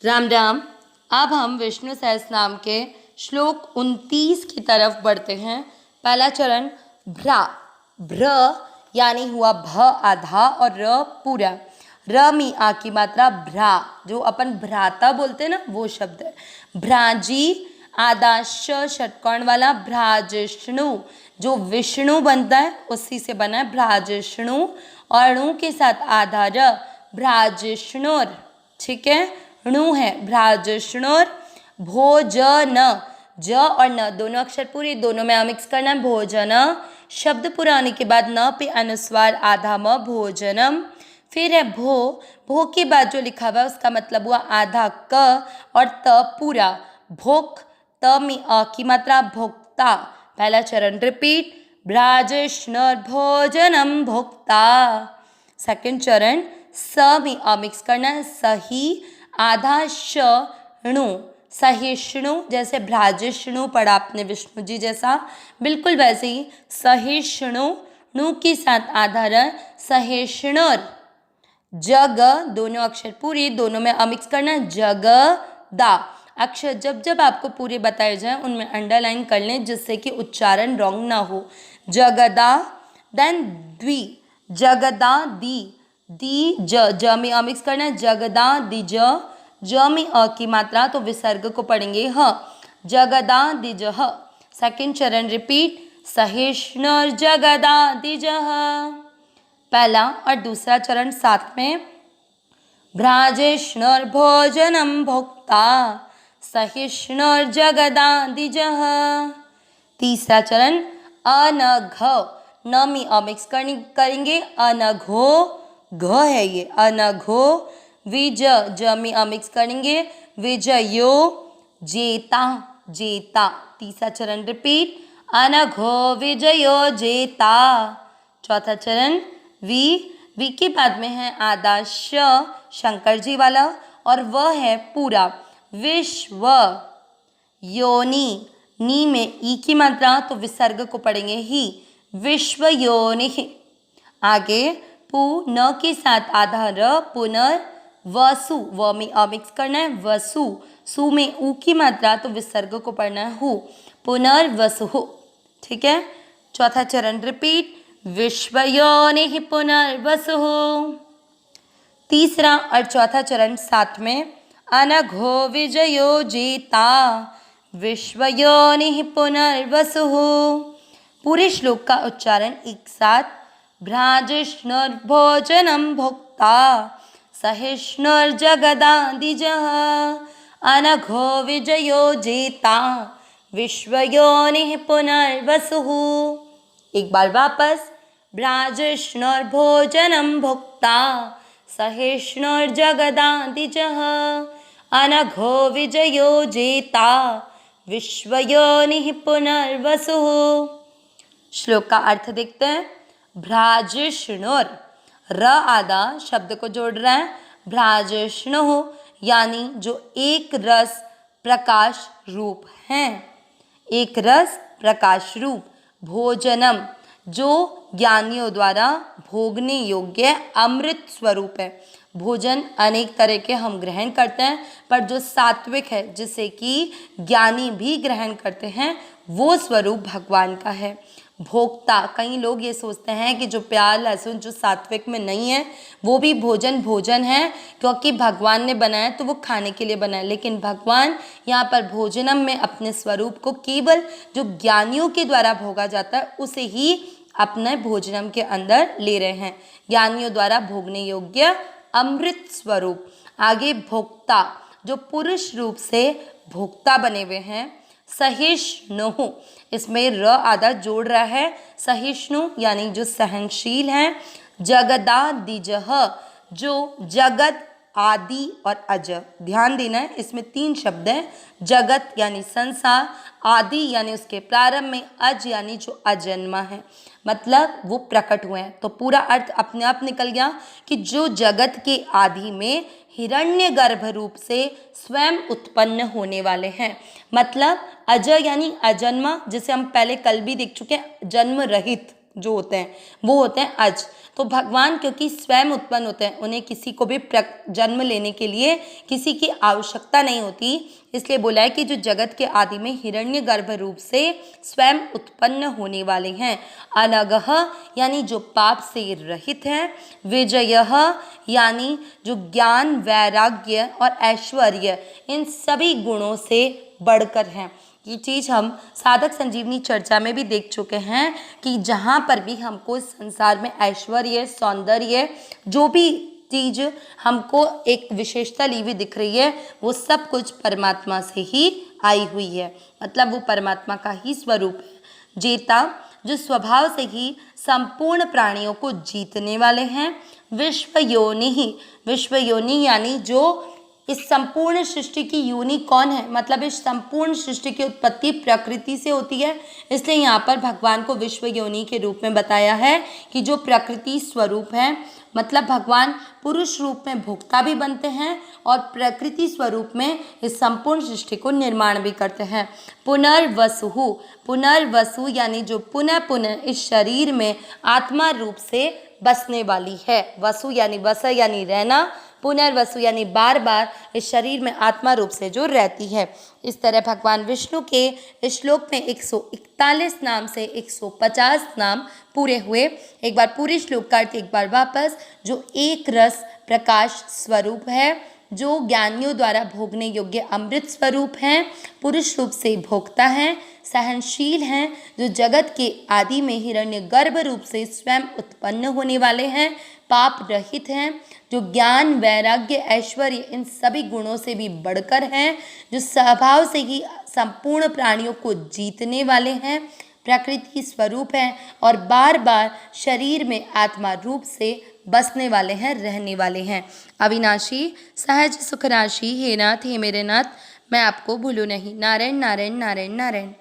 राम राम। अब हम विष्णु सहस्रनाम के श्लोक 29 की तरफ बढ़ते हैं। पहला चरण भ्रा, भ्र यानी हुआ भ आधा और र पूरा। र में आ की मात्रा भ्रा, जो अपन भ्राता बोलते हैं ना, वो शब्द है। भ्राजी आधा श षटकोण वाला भ्राजिष्णु, जो विष्णु बनता है उसी से बना है भ्राजिष्णु, और अणु के साथ आधा र भ्राजिष्णुर। ठीक है, णु है भ्राजिष्णुर। भोजन, ज और न दोनों अक्षर पूरे, दोनों में मिक्स करना है। भोजन शब्द पूरा आने के बाद न पे अनुस्वार आधा म, भोजनम। फिर है भो, भो के बाद जो लिखा हुआ है उसका मतलब हुआ आधा क और त पूरा। भोक, त में अ की मात्रा भोक्ता। पहला चरण रिपीट, भ्राजिष्णुर भोजनम भोक्ता। सेकंड चरण स में अ मिक्स करना है, सही आधा श णु, सहिष्णु। जैसे भ्राजिष्णु पढ़ा आपने विष्णु जी जैसा, बिल्कुल वैसे ही सहिष्णु, णु के साथ आधा र, सहिष्णुर। जग दोनों अक्षर पूरे, दोनों में अ मिक्स करना है, जगदा। अक्षर जब जब आपको पूरे बताए जाएं उनमें अंडरलाइन कर लें जिससे कि उच्चारण रॉन्ग ना हो। जगदा। देन द्वि, जगदा दी, दी ज में अ मिक्स करना है, जगदा दिज। ज में अ की मात्रा तो विसर्ग को पढ़ेंगे ह, जगदा दिज ह। सेकंड चरण रिपीट, सहिष्णुर जगदा दिज। पहला और दूसरा चरण साथ में, भ्राजिष्णुर भोजनम भोक्ता, सहिष्णुर जगदा दिज। तीसरा चरण अनघ, न में अ मिक्स करेंगे, अनघो, घ है ये, अनघो। विज, ज में अ मिक्स करेंगे, विजयो, जेता, जेता। तीसरा चरण रिपीट, अनघो विजयो जेता। चौथा चरण वी के बाद में है आधा श, शंकर जी वाला, और वह है पूरा। विश्व योनि, नी में ई की मात्रा तो विसर्ग को पढ़ेंगे ही, विश्व योनि। आगे पु न के साथ आधा र, पुनर्वसु, व में अ मिक्स करना है, वसु। सु में ऊ की मात्रा तो विसर्ग को पढ़ना है हु, पुनर्वसु। ठीक है, चौथा चरण रिपीट, विश्वयोनि पुनर्वसु। तीसरा और चौथा चरण साथ में, अनघो विजयो जेता, विश्वयोनि पुनर्वसु। पूरे श्लोक का उच्चारण एक साथ, भ्राजिष्णुर भोजनम भोक्ता, सहिष्णुर जगदा दिज, अनघो विजयो जेता, विश्वयोनि पुनर्वसु। एक बार वापस, भ्राजिष्णुर भोजनम भोक्ता, सहिष्णुर जगदा दिज, अनघो विजयो जेता, विश्वयोनि पुनर्वसु। श्लोक का अर्थ देखते हैं। भ्राजिष्णुर, र आधा शब्द को जोड़ रहा है, भ्राजिष्णु यानी जो एक रस प्रकाश रूप हैं, एक रस प्रकाश रूप। भोजनम, जो ज्ञानियों द्वारा भोगने योग्य अमृत स्वरूप है। भोजन अनेक तरह के हम ग्रहण करते हैं, पर जो सात्विक है जिसे कि ज्ञानी भी ग्रहण करते हैं, वो स्वरूप भगवान का है। भोक्ता, कई लोग ये सोचते हैं कि जो प्याज लहसुन जो सात्विक में नहीं है वो भी भोजन भोजन है क्योंकि भगवान ने बनाया तो वो खाने के लिए बनाया, लेकिन भगवान यहाँ पर भोजनम में अपने स्वरूप को केवल जो ज्ञानियों के द्वारा भोगा जाता है उसे ही अपने भोजनम के अंदर ले रहे हैं, ज्ञानियों द्वारा भोगने योग्य अमृत स्वरूप। आगे भोक्ता, जो पुरुष रूप से भोक्ता बने हुए हैं। सहिष्णु, इसमें र आधा जोड़ रहा है, सहिष्णु यानी जो सहनशील हैं। जगदा दिजह, जो जगत आदि और अज, ध्यान देना है इसमें तीन शब्द हैं। जगत यानी संसार, आदि यानी उसके प्रारंभ में, अज यानी जो अजन्मा है, मतलब वो प्रकट हुए हैं। तो पूरा अर्थ अपने आप निकल गया कि जो जगत के आदि में हिरण्य गर्भ रूप से स्वयं उत्पन्न होने वाले हैं। मतलब अज यानी अजन्मा, जिसे हम पहले कल भी देख चुके हैं, जन्म रहित। जो होते हैं वो होते हैं अज। तो भगवान क्योंकि स्वयं उत्पन्न होते हैं, उन्हें किसी को भी जन्म लेने के लिए किसी की आवश्यकता नहीं होती, इसलिए बोला है कि जो जगत के आदि में हिरण्यगर्भ रूप से स्वयं उत्पन्न होने वाले हैं। अनगह यानी जो पाप से रहित हैं। विजयः यानी जो ज्ञान, वैराग्य और ऐश्वर्य इन सभी गुणों से बढ़कर हैं। ये चीज़ हम साधक संजीवनी चर्चा में भी देख चुके हैं कि जहाँ पर भी हमको इस संसार में ऐश्वर्य, सौंदर्य, जो भी चीज़ हमको एक विशेषता ली हुई दिख रही है, वो सब कुछ परमात्मा से ही आई हुई है, मतलब वो परमात्मा का ही स्वरूप है। जेता जो स्वभाव से ही संपूर्ण प्राणियों को जीतने वाले हैं। विश्व योनि यानी जो इस संपूर्ण सृष्टि की योनि कौन है, मतलब इस संपूर्ण सृष्टि की उत्पत्ति प्रकृति से होती है, इसलिए यहाँ पर भगवान को विश्व योनि के रूप में बताया है कि जो प्रकृति स्वरूप है, मतलब भगवान पुरुष रूप में भोक्ता भी बनते हैं और प्रकृति स्वरूप में इस संपूर्ण सृष्टि को निर्माण भी करते हैं। पुनर्वसु यानी जो पुनः पुनः इस शरीर में आत्मा रूप से बसने वाली है। वसु यानी बस यानी रहना, पुनर्वसु यानी बार बार इस शरीर में आत्मा रूप से जो रहती है। इस तरह भगवान विष्णु के इस श्लोक में 141 नाम से 150 नाम पूरे हुए। एक बार पूरे श्लोक का अर्थ एक बार वापस। जो एक रस प्रकाश स्वरूप है, जो ज्ञानियों द्वारा भोगने योग्य अमृत स्वरूप हैं, पुरुष रूप से भोगता है, सहनशील हैं, जो जगत के आदि में हिरण्यगर्भ रूप से स्वयं उत्पन्न होने वाले हैं, पाप रहित हैं, जो ज्ञान, वैराग्य, ऐश्वर्य इन सभी गुणों से भी बढ़कर हैं, जो स्वभाव से ही संपूर्ण प्राणियों को जीतने वाले हैं, प्रकृति स्वरूप हैं और बार बार शरीर में आत्मा रूप से बसने वाले हैं, रहने वाले हैं। अविनाशी सहज सुख राशि, हे नाथ हे मेरे नाथ, मैं आपको भूलूं नहीं। नारायण नारायण नारायण नारायण।